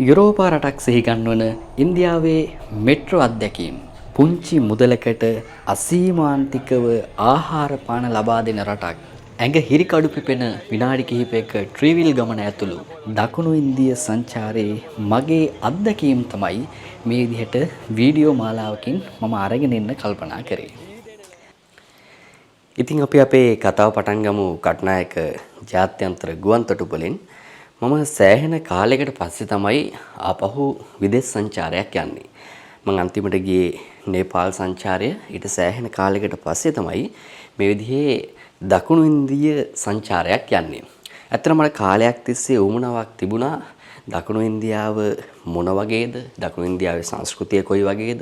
යුරෝපා රටක් සිහිගන්වන ඉන්දියාවේ මෙට්‍රෝ අත්දැකීම් පුංචි මුදලකට අසීමාන්තිකව ආහාර පාන ලබා දෙන රටක්. ඇඟ හිරිකඩු පිපෙන විනාඩි කිහිපයක ට්‍රීවිල් ගමන ඇතුළු දකුණු ඉන්දිය සංචාරයේ මගේ අත්දැකීම් තමයි මේ විදිහට වීඩියෝ මාලාවකින් මම අරගෙන එන්න කල්පනා කරේ. ඉතින් අපි අපේ කතාව පටන් ගමු කටුනායක ජාත්‍යන්තර ගුවන් තොටුපළෙන්. මම සෑහෙන කාලයකට පස්සේ තමයි ආපහු විදේශ සංචාරයක් යන්නේ. මම අන්තිමට ගියේ නේපාල් සංචාරය. ඊට සෑහෙන කාලයකට පස්සේ තමයි මේ විදිහේ දකුණු ඉන්දිය සංචාරයක් යන්නේ. ඇත්තටම මට කාලයක් තිස්සේ උවමනාවක් තිබුණා දකුණු ඉන්දියාව මොන වගේද? දකුණු ඉන්දියාවේ සංස්කෘතිය කොයි වගේද?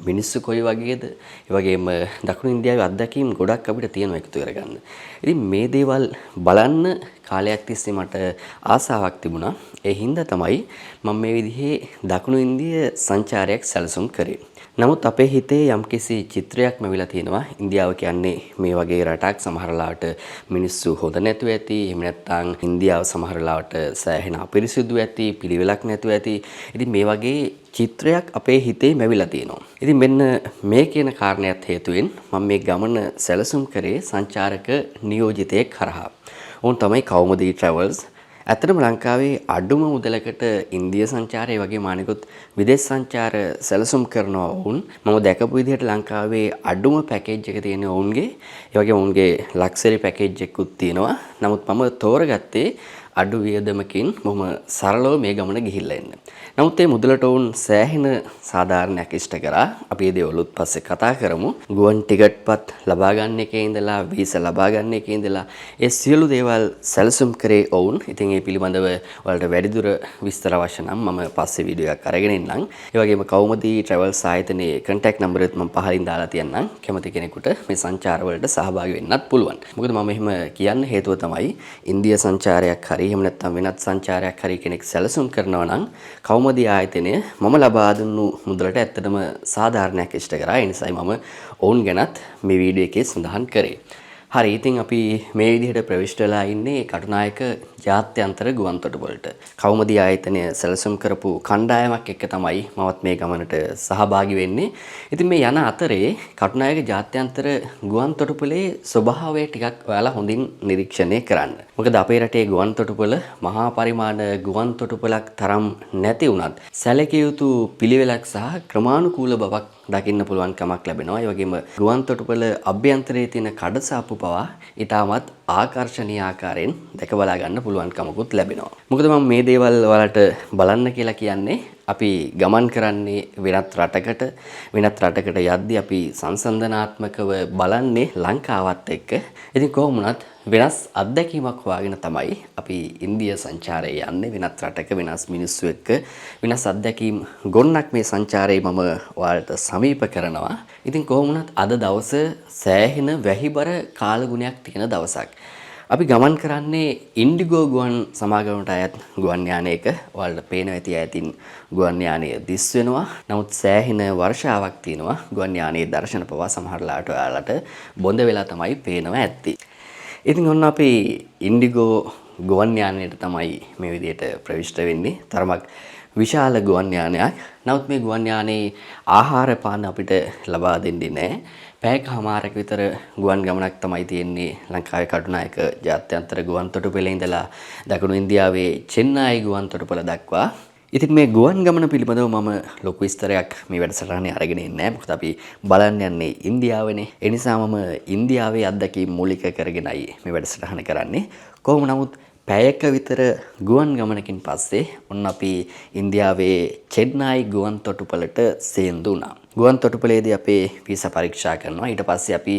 මිනිස්සු කොයි වගේද? ඒ වගේම දකුණු ඉන්දියාවේ අත්දැකීම් ගොඩක් අපිට තියෙනවා එකතු කරගන්න. ඉතින් මේ දේවල් බලන්න කාලයක් තිස්සේ මට ආසාවක් තිබුණා. ඒ හින්දා තමයි මම මේ විදිහේ දකුණු ඉන්දිය සංචාරයක් සැලසුම් කරේ. නමුත් අපේ හිතේ යම්කිසි චිත්‍රයක් මැවිලා තියෙනවා. ඉන්දියාව කියන්නේ මේ වගේ රටක්. සමහර ලාවට මිනිස්සු හොඳ නැතුව ඇති. එහෙම නැත්නම් ඉන්දියාව සමහර ලාවට සෑහෙන අපිරිසිදු ඇති, පිළිවෙලක් නැතුව ඇති. ඉතින් මේ වගේ චිත්‍රයක් අපේ හිතේ මැවිලා තියෙනවා. ඉතින් මෙන්න මේ කියන කාරණයක් හේතුවෙන් මම මේ ගමන සැලසුම් කරේ සංචාරක නියෝජිතයෙක් හරහා. උන් තමයි කෞමුදී ට්‍රැවල්ස්. ඇත්තටම ලංකාවේ අඩුම මුදලකට ඉන්දිය සංචාරය වගේම අනිකුත් විදේශ සංචාර සැලසුම් කරනවා වුන් මම දැකපු විදිහට ලංකාවේ අඩුම පැකේජ් එක තියෙන ඔවුන්ගේ ඒ වගේම ඔවුන්ගේ ලක්සරි පැකේජ් එකකුත් තියෙනවා. නමුත් මම තෝරගත්තේ අඩු වියදමකින් බොහොම සරලව මේ ගමන ගිහිල්ලා එන්න. නමුත් මේ මුදලට වුන් සෑහෙන සාධාරණයක් ඉෂ්ට කරා. අපි ඒ දේවලුත් පස්සේ කතා කරමු. ගුවන් ටිකට්පත් ලබා ගන්න එකේ ඉඳලා වීසා ලබා ගන්න එකේ ඉඳලා ඒ සියලු දේවල් සැලසුම් කරේ ඔවුන්. ඉතින් ඒ පිළිබඳව ඔයාලට වැඩිදුර විස්තර අවශ්‍ය නම් මම පස්සේ වීඩියෝ එකක් අරගෙන එන්නම්. ඒ වගේම කෞමුදී ට්‍රැවල්ස් ආයතනයේ contact number එකත් මම පහලින් දාලා තියන්නම්. කැමති කෙනෙකුට මේ සංචාර වලට සහභාගී වෙන්නත් පුළුවන්. මොකද මම එහෙම කියන්න හේතුව තමයි ඉන්දිය සංචාරයක් හරි එහෙම නැත්නම් වෙනත් සංචාරයක් හරි කෙනෙක් සැලසුම් කරනවා නම් කෞමුදී ආයතනය මම ලබා දුන්නු මුදලට ඇත්තටම සාධාරණයක් ඉෂ්ට කරා. ඒ නිසායි මම ඔවුන් ගැනත් මේ වීඩියෝ එකේ සඳහන් කරේ. හරි ඉතින් අපි මේ විදිහට ප්‍රවිෂ්ඨ වෙලා ඉන්නේ කටුනායක ජාත්‍යන්තර ගුවන් තොටුපළට. කෞමුදී ආයතනය සැලසුම් කරපු කණ්ඩායමක් එක්ක තමයි මමත් මේ ගමනට සහභාගී වෙන්නේ. ඉතින් මේ යන අතරේ කටුනායක ජාත්‍යන්තර ගුවන් තොටුපළේ ස්වභාවය ටිකක් ඔයාලා හොඳින් නිරීක්ෂණය කරන්න. මොකද අපේ රටේ ගුවන් තොටුපළ මහා පරිමාණ ගුවන් තොටුපළක් තරම් නැති වුණත් සැලකිය යුතු පිළිවෙලක් සහ ක්‍රමානුකූල බවක් දකින්න පුළුවන් කමක් ලැබෙනවා. ඒ වගේම ගුවන් තොටුපළ අභ්‍යන්තරයේ තියෙන කඩසාප්පු පවා ඊටමත් ආකර්ශනීය ආකාරයෙන් දැක බලා ගන්න පුළුවන් කමකුත් ලැබෙනවා. මොකද මම මේ දේවල් ඔයාලට බලන්න කියලා කියන්නේ අපි ගමන් කරන්නේ වෙනත් රටකට යද්දී අපි සංසන්දනාත්මකව බලන්නේ ලංකාවත් එක්ක. ඉතින් කොහොම වුණත් වෙනස් අත්දැකීමක් හොයාගෙන තමයි අපි ඉන්දිය සංචාරයේ යන්නේ. වෙනත් රටක වෙනස් මිනිස්සු එක්ක වෙනස් අත්දැකීම් ගොන්නක් මේ සංචාරයේ මම ඔයාලට සමීප කරනවා. ඉතින් කොහොම වුණත් අද දවස සෑහෙන වැහිබර කාලගුණයක් තියෙන දවසක්. අපි ගමන් කරන්නේ ඉන්ඩිගෝ ගුවන් සමාගමට අයත් ගුවන් යානයක. ඔයාලට පේනවා ඇති ඈතින් ගුවන් යානය දිස් වෙනවා. නමුත් සෑහෙන වර්ෂාවක් තියෙනවා. ගුවන් යානයේ දර්ශන පවා සමහර ලාට ඔයාලට බොඳ වෙලා තමයි පේනවා ඇත්තේ. ඉතින් ඔන්න අපි ඉන්ඩිගෝ ගුවන් යානයට තමයි මේ විදිහට ප්‍රවිෂ්ඨ වෙන්නේ. තරමක් විශාල ගුවන් යානයක්. නමුත් මේ ගුවන් යානයේ ආහාර පාන අපිට ලබා දෙන්නේ නැහැ. පැයකමාරක විතර ගුවන් ගමනක් තමයි තියෙන්නේ ලංකාවේ කටුනායක ජාත්‍යන්තර ගුවන් තොටුපළේ ඉඳලා දකුණු ඉන්දියාවේ චෙන්නයි ගුවන් තොටුපළ දක්වා. ඉතින් මේ ගුවන් ගමන පිළිබඳව මම ලොකු විස්තරයක් මේ වැඩසටහනේ අරගෙන ඉන්නේ නැහැ. මොකද අපි බලන්න යන්නේ ඉන්දියාවනේ. ඒ නිසා මම ඉන්දියාවේ අත්දැකීම් මූලික කරගෙනයි මේ වැඩසටහන කරන්නේ. කොහොම නමුත් පැයක විතර ගුවන් ගමනකින් පස්සේ ඔන්න අපි ඉන්දියාවේ චෙන්නයි ගුවන් තොටුපළට සේන්දු වුණා. ගුවන් තොටුපළේදී අපේ වීසා පරීක්ෂා කරනවා. ඊට පස්සේ අපි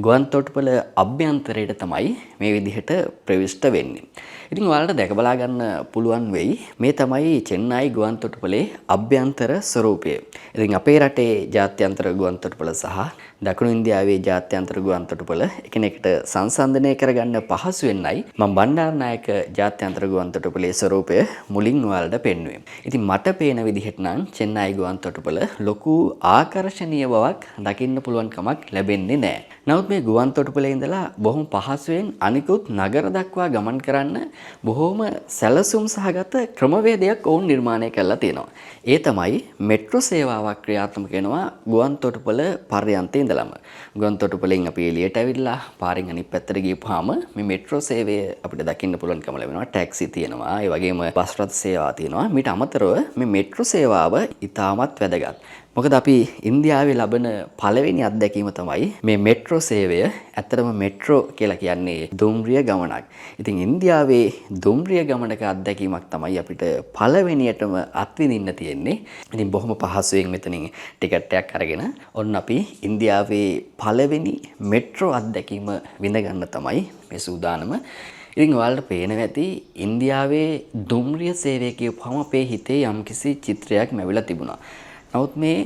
ගුවන් තොටුපළ අභ්‍යන්තරයට තමයි මේ විදිහට ප්‍රවිෂ්ඨ වෙන්නේ. ඉතින් ඔයාලට දැක බලා ගන්න පුළුවන් වෙයි මේ තමයි චෙන්නයි ගුවන් තොටුපළේ අභ්‍යන්තර ස්වරූපය. ඉතින් අපේ රටේ ජාත්‍යන්තර ගුවන් තොටුපළ සහ දකුණු ඉන්දියාවේ ජාත්‍යන්තර ගුවන් තොටුපළ එකිනෙකට සංසන්දනය කරගන්න පහසු වෙන්නයි මම බණ්ඩාරනායක ජාත්‍යන්තර ගුවන් තොටුපළේ ස්වරූපය මුලින් ඔයාලට පෙන්වුවේ. ඉතින් මට පේන විදිහට නම් චෙන්නයි ගුවන් තොටුපළ ලොකු ආකර්ශනීය බවක් දකින්න පුළුවන් කමක් ලැබෙන්නේ නැහැ. නමුත් මේ ගුවන් තොටුපළේ ඉඳලා බොහොම පහසුවෙන් අනිකුත් නගර දක්වා ගමන් කරන්න බොහොම සැලසුම් සහගත ක්‍රමවේදයක් ඔවුන් නිර්මාණය කරලා තියෙනවා. ඒ තමයි මෙට්‍රෝ සේවාවක් ක්‍රියාත්මක වෙනවා ගුවන් තොටුපළ පර්යන්තයේ ඉඳලම. ගුවන් තොටුපළෙන් අපි එළියට ඇවිල්ලා පාරෙන් අනිත් පැත්තට ගියපුවාම මේ මෙට්‍රෝ සේවය අපිට දකින්න පුළුවන්කම ලැබෙනවා. ටැක්සි තියෙනවා, ඒ වගේම බස් රථ සේවා තියෙනවා. මීට අමතරව මේ මෙට්‍රෝ සේවාව ඉතාමත් වැදගත්. මොකද අපි ඉන්දියාවේ ලබන පළවෙනි අත්දැකීම තමයි මේ මෙට්‍රෝ සේවය. ඇත්තටම මෙට්‍රෝ කියලා කියන්නේ දුම්රිය ගමනක්. ඉතින් ඉන්දියාවේ දුම්රිය ගමනක අත්දැකීමක් තමයි අපිට පළවෙනියටම අත්විඳින්න තියෙන්නේ. ඉතින් බොහොම පහසුවෙන් මෙතනින් ටිකට් එකක් අරගෙන ඔන්න අපි ඉන්දියාවේ පළවෙනි මෙට්‍රෝ අත්දැකීම විඳ ගන්න තමයි මේ සූදානම. ඉතින් ඔයාලට පේනවා ඇති ඉන්දියාවේ දුම්රිය සේවය කියපුවම අපේ හිතේ යම්කිසි චිත්‍රයක් මැවිලා තිබුණා. නමුත් මේ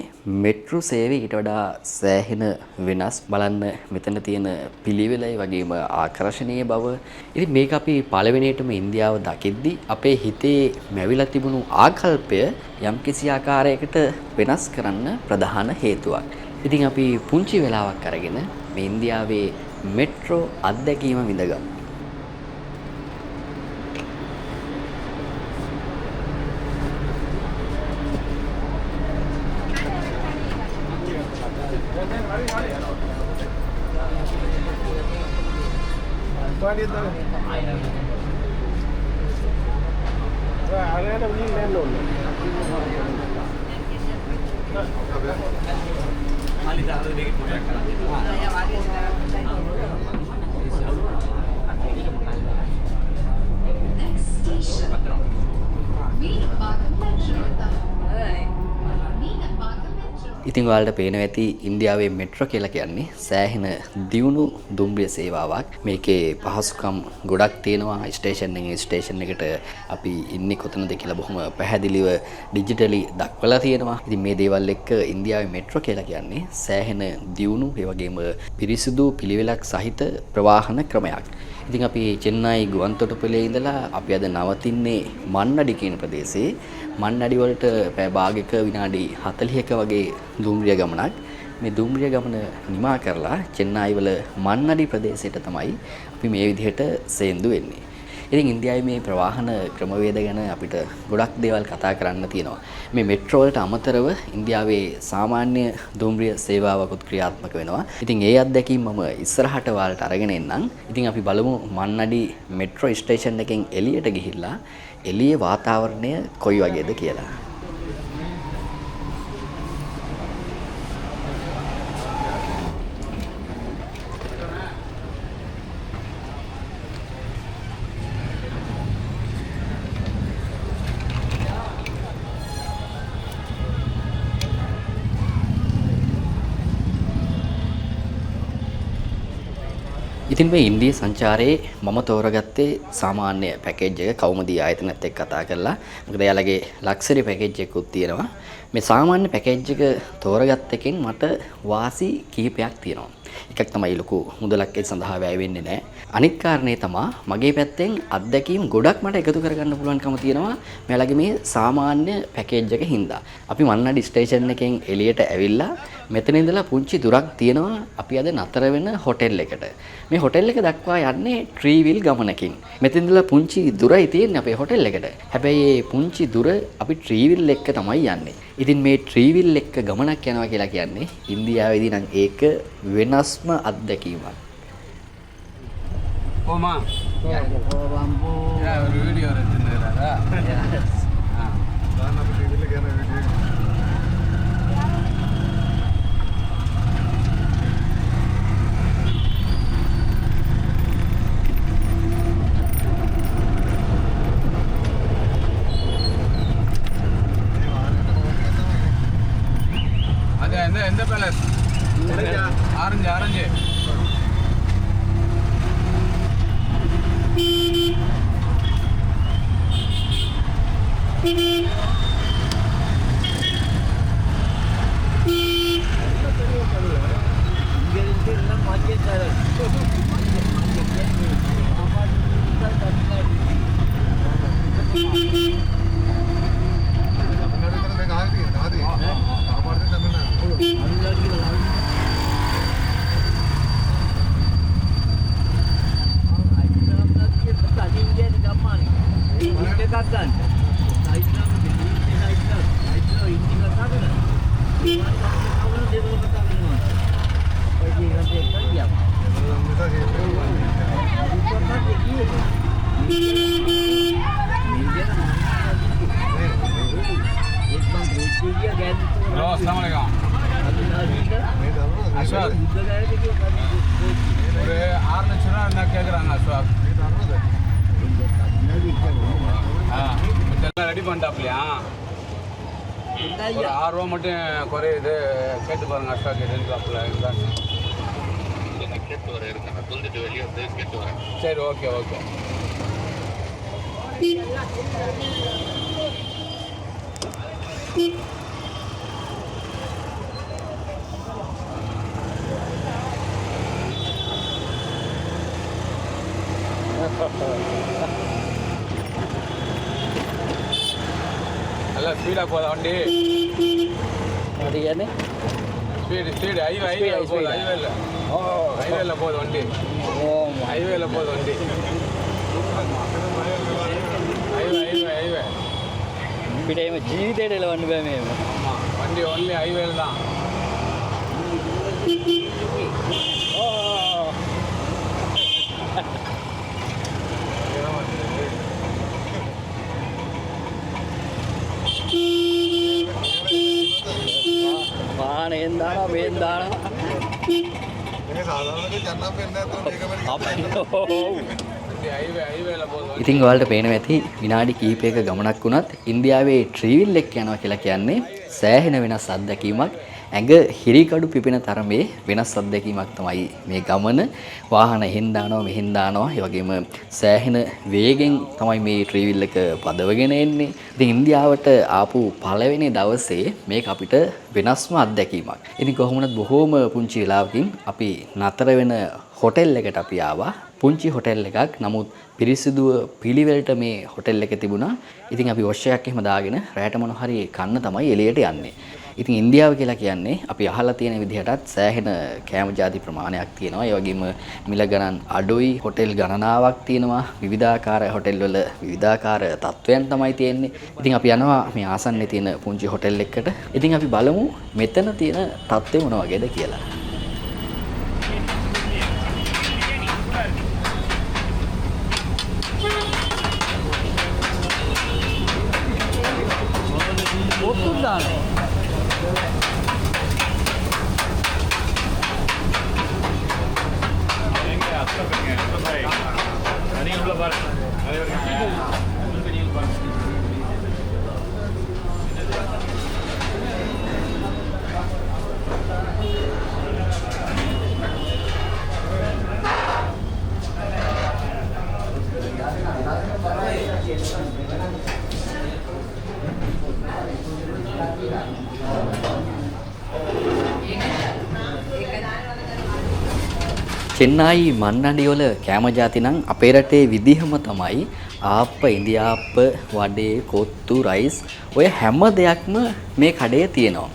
මෙට්‍රෝ සේවය ඊට වඩා සෑහෙන වෙනස්. බලන්න මෙතන තියෙන පිළිවෙලයි වගේම ආකර්ශනීය බව. ඉතින් මේක අපි පළවෙනියටම ඉන්දියාව දකිද්දි අපේ හිතේ මැවිලා තිබුණු ආකල්පය යම්කිසි ආකාරයකට වෙනස් කරන්න ප්‍රධාන හේතුවක්. ඉතින් අපි පුංචි වෙලාවක් අරගෙන මේ ඉන්දියාවේ මෙට්‍රෝ අත්දැකීම විඳගමු. ඉතින් ඔයාලට පේනවා ඇති ඉන්දියාවේ මෙට්‍රෝ කියලා කියන්නේ සෑහෙන දියුණු දුම්රිය සේවාවක්. මේකේ පහසුකම් ගොඩක් තියෙනවා. ස්ටේෂන් එකෙන් ස්ටේෂන් එකට අපි ඉන්නේ කොතනද කියලා බොහොම පැහැදිලිව ඩිජිටලි දක්වලා තියෙනවා. ඉතින් මේ දේවල් එක්ක ඉන්දියාවේ මෙට්‍රෝ කියලා කියන්නේ සෑහෙන දියුණු ඒ වගේම පිරිසිදු පිළිවෙලක් සහිත ප්‍රවාහන ක්‍රමයක්. ඉතින් අපි චෙන්නයි ගුවන් තොටුපළේ ඉඳලා අපි අද නවතින්නේ මන්නඩි කියන ප්‍රදේශයේ. මන්නඩි වලට පැය භාගයක විනාඩි 40ක වගේ දුම්රිය ගමනක්. මේ දුම්රිය ගමන නිමා කරලා චෙන්නයි වල මන්නඩි ප්‍රදේශයට තමයි අපි මේ විදිහට සේන්දු වෙන්නේ. ඉතින් ඉන්දියාවේ මේ ප්‍රවාහන ක්‍රමවේද ගැන අපිට ගොඩක් දේවල් කතා කරන්න තියෙනවා. මේ මෙට්‍රෝ වලට අමතරව ඉන්දියාවේ සාමාන්‍ය දුම්රිය සේවාවකුත් ක්‍රියාත්මක වෙනවා. ඉතින් ඒ අත්දැකීම් මම ඉස්සරහට ඔයාලට අරගෙන එන්නම්. ඉතින් අපි බලමු මන්නඩි මෙට්‍රෝ ස්ටේෂන් එකෙන් එළියට ගිහිල්ලා එළියේ වාතාවරණය කොයි වගේද කියලා. ඉතින් මේ ඉන්දිය සංචාරයේ මම තෝරගත්තේ සාමාන්‍ය පැකේජ් එක කවුමදී ආයතනත් එක්ක කතා කරලා. මොකද එයාලගේ ලක්සරි පැකේජ් එකකුත් තියෙනවා. මේ සාමාන්‍ය පැකේජ් එක තෝරගත්ත එකෙන් මට වාසි කිහිපයක් තියෙනවා. එකක් තමයි ලොකු මුදලක් ඒ සඳහා වැය වෙන්නේ නැහැ. අනිත් කාරණේ තමයි මගේ පැත්තෙන් අත්දැකීම් ගොඩක් මට එකතු කරගන්න පුළුවන්කම තියෙනවා මෙයාලගේ මේ සාමාන්‍ය පැකේජ් එක හින්දා. අපි මන්නඩි ස්ටේෂන් එකෙන් එළියට ඇවිල්ලා මෙතන ඉඳලා පුංචි දුරක් තියෙනවා අපි අද නතර වෙන හොටෙල් එකට. මේ හොටෙල් එක දක්වා යන්නේ ට්‍රීවිල් ගමනකින්. මෙතන ඉඳලා පුංචි දුරයි තියෙන්නේ අපේ හොටෙල් එකට. හැබැයි මේ පුංචි දුර අපි ට්‍රීවිල් එක්ක තමයි යන්නේ. ඉතින් මේ ට්‍රීවිල් එක්ක ගමනක් යනවා කියලා කියන්නේ ඉන්දියාවේදී නම් ඒක වෙනස්ම අත්දැකීමක්. Oma. Ya, lampu. Ya, video ada. Ya. Sana video lagi ada video. Ada enda palace. Orange. Halo, assalamualaikum. Aswad. ஒரு 6 லட்சம் ரூபா என்ன கேட்குறாங்க அஸ்வாக். இதெல்லாம் ரெடி பண்ணிட்டாப்லையா? ஒரு 6 ரூபா மட்டும் குறையுது, கேட்டு பாருங்க அஸ்வாக் எதுன்னு இருந்தாங்க. கேட்டு வர இருக்கேன், நான் சொல்லிட்டு வெளியே வந்து கேட்டு வரேன். சரி, ஓகே ஓகே. நல்லா ஸ்பீடாக போதா வண்டி? அது என்ன ஸ்பீடு ஹைவேல போகுது வண்டி. ஹைவேல போகுது வண்டி. ஹைவே இப்படி ஜீவிதேடையில் வந்து போமே. ஆமாம், வண்டி ஒன்லி ஹைவேல தான். വാഹനം എന്താണോ എന്താണോ හයිවේල පොදු ඉතින් ඔයාලට පේනවා ඇති විනාඩි කිහිපයක ගමනක් වුණත් ඉන්දියාවේ ට්‍රීවිල් එක යනවා කියලා කියන්නේ සෑහෙන වෙනස් අත්දැකීමක්. ඇඟ හිරිකඩු පිපෙන තරමේ වෙනස් අත්දැකීමක් තමයි මේ ගමන. වාහන එහෙන් දානවා මෙහෙන් දානවා. ඒ වගේම සෑහෙන වේගෙන් තමයි මේ ට්‍රීවිල් එක පදවගෙන එන්නේ. ඉතින් ඉන්දියාවට ආපු පළවෙනි දවසේ මේක අපිට වෙනස්ම අත්දැකීමක්. ඉතින් කොහොමද බොහෝම පුංචි වෙලාවකින් අපි නතර වෙන හොටෙල් එකට අපි ආවා. පුංචි හොටෙල් එකක්. නමුත් පිරිසිදුව පිළිවෙලට මේ හොටෙල් එක තිබුණා. ඉතින් අපි වොෂ් එකක් එහෙම දාගෙන රැට මොන හරි කන්න තමයි එළියට යන්නේ. ඉතින් ඉන්දියාව කියලා කියන්නේ අපි අහලා තියෙන විදිහටත් සෑහෙන කෑම ಜಾති ප්‍රමාණයක් තියෙනවා. ඒ වගේම මිල ගණන් අඩුයි. හොටෙල් ගණනාවක් තියෙනවා. විවිධාකාර හොටෙල් වල විවිධාකාර තත්වයන් තමයි තියෙන්නේ. ඉතින් අපි යනවා මේ ආසන්නයේ තියෙන පුංචි හොටෙල් එකකට. ඉතින් අපි බලමු මෙතන තියෙන තත්ත්වය මොන වගේද කියලා. චෙන්නයි මන්නඩි වල කෑම ಜಾති නම් අපේ රටේ විදිහම තමයි ආප්ප ඉන්දියාප්ප වඩේ කොත්තු රයිස් ඔය හැම දෙයක්ම මේ කඩේ තියෙනවා.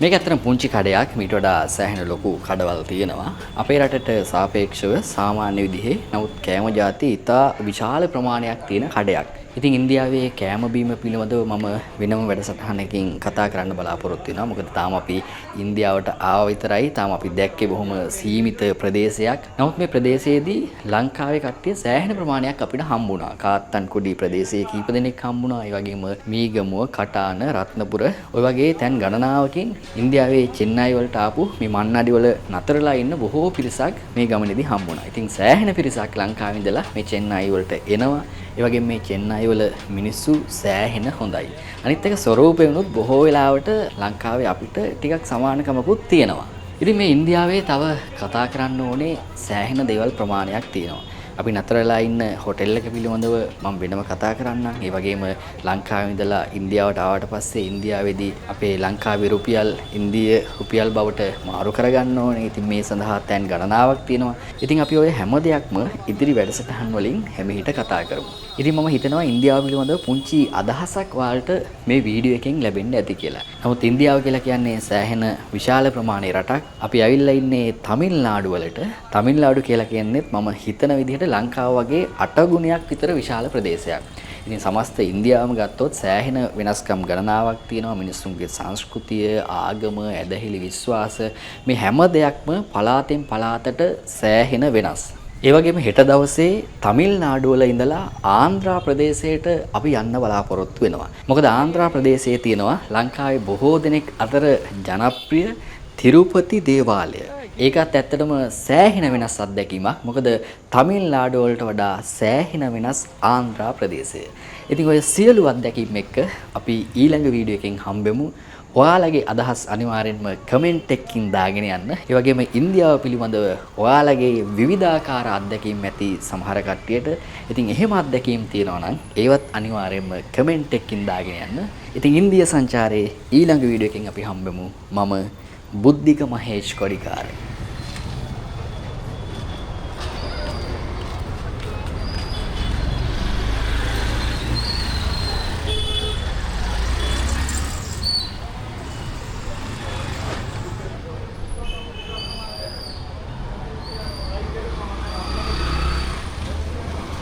මේක ඇත්තටම පුංචි කඩයක්. මීට වඩා සෑහෙන ලොකු කඩවල් තියෙනවා. අපේ රටට සාපේක්ෂව සාමාන්‍ය විදිහේ නමුත් කෑම ಜಾති ඉතා විශාල ප්‍රමාණයක් තියෙන කඩයක්. ඉතින් ඉන්දියාවේ කෑම බීම පිළිබඳව මම වෙනම වැඩසටහනකින් කතා කරන්න බලාපොරොත්තු වෙනවා. මොකද තාම අපි ඉන්දියාවට ආව විතරයි. තාම අපි දැක්කේ බොහොම සීමිත ප්‍රදේශයක්. නමුත් මේ ප්‍රදේශයේදී ලංකාවේ කට්ටිය සෑහෙන ප්‍රමාණයක් අපිට හම්බුණා. කාත්තන්කුඩි ප්‍රදේශයේ කීප දෙනෙක් හම්බුණා. ඒ වගේම මීගමුව, කටාන, රත්නපුර ඔය වගේ තැන් ගණනාවකින් ඉන්දියාවේ චෙන්නයි වලට ආපු මේ මන්නඩි වල නතරලා ඉන්න බොහෝ පිරිසක් මේ ගමනේදී හම්බුණා. ඉතින් සෑහෙන පිරිසක් ලංකාවේ ඉඳලා මේ චෙන්නයි වලට එනවා. ඒ වගේම මේ චෙන්නයි වල මිනිස්සු සෑහෙන හොඳයි. අනිත් එක ස්වරූපේ වුණොත් බොහෝ වෙලාවට ලංකාවේ අපිට ටිකක් සමානකමකුත් තියෙනවා. ඉතින් මේ ඉන්දියාවේ තව කතා කරන්න ඕනේ සෑහෙන දේවල් ප්‍රමාණයක් තියෙනවා. අපි නතරලා ඉන්න හොටෙල් එක පිළිබඳව මම වෙනම කතා කරන්නම්. ඒ වගේම ලංකාවේ ඉඳලා ඉන්දියාවට ආවට පස්සේ ඉන්දියාවේදී අපේ ලංකාවේ රුපියල් ඉන්දිය රුපියල් බවට මාරු කරගන්න ඕනේ. ඉතින් මේ සඳහා තැන් ගණනාවක් තියෙනවා. ඉතින් අපි ඔය හැම දෙයක්ම ඉදිරි වැඩසටහන් වලින් හැමෙහිට කතා කරමු. ඉතින් මම හිතනවා ඉන්දියාව පිළිබඳව පුංචි අදහසක් ඔයාලට මේ වීඩියෝ එකෙන් ලැබෙන්න ඇති කියලා. නමුත් ඉන්දියාව කියලා කියන්නේ සෑහෙන විශාල ප්‍රමාණයේ රටක්. අපි ඇවිල්ලා ඉන්නේ තමිල්නාඩු වලට. තමිල්නාඩු කියලා කියන්නේත් මම හිතන විදිහට ලංකාව වගේ 8 ගුණයක් විතර විශාල ප්‍රදේශයක්. ඉතින් සමස්ත ඉන්දියාවම ගත්තොත් සෑහෙන වෙනස්කම් ගණනාවක් තියෙනවා. මිනිස්සුන්ගේ සංස්කෘතිය, ආගම, ඇදහිලි විශ්වාස මේ හැම දෙයක්ම පළාතෙන් පළාතට සෑහෙන වෙනස්. ඒ වගේම හෙට දවසේ තමිල්නාඩු වල ඉඳලා ආන්ධ්‍රා ප්‍රදේශයට අපි යන්න බලාපොරොත්තු වෙනවා. මොකද ආන්ධ්‍රා ප්‍රදේශයේ තියෙනවා ලංකාවේ බොහෝ දෙනෙක් අතර ජනප්‍රිය තිරුපති දේවාලය. ඒකත් ඇත්තටම සෑහෙන වෙනස් අත්දැකීමක්. මොකද තමිල්නාඩු වලට වඩා සෑහෙන වෙනස් ආන්ධ්‍රා ප්‍රදේශය. ඉතින් ඔය සියලු අත්දැකීම් එක්ක අපි ඊළඟ වීඩියෝ එකකින් හම්බෙමු. ඔයාලගේ අදහස් අනිවාර්යෙන්ම කමෙන්ට් එකකින් දාගෙන යන්න. ඒ වගේම ඉන්දියාව පිළිබඳව ඔයාලගේ විවිධාකාර අත්දැකීම් ඇති සමහර කට්ටියට ඉතින් එහෙම අත්දැකීම් තියෙනවා නම් ඒවත් අනිවාර්යෙන්ම කමෙන්ට් එකකින් දාගෙන යන්න. ඉතින් ඉන්දියා සංචාරයේ ඊළඟ වීඩියෝ එකකින් අපි හම්බෙමු. මම බුද්ධික මහේෂ් කොඩිකාර.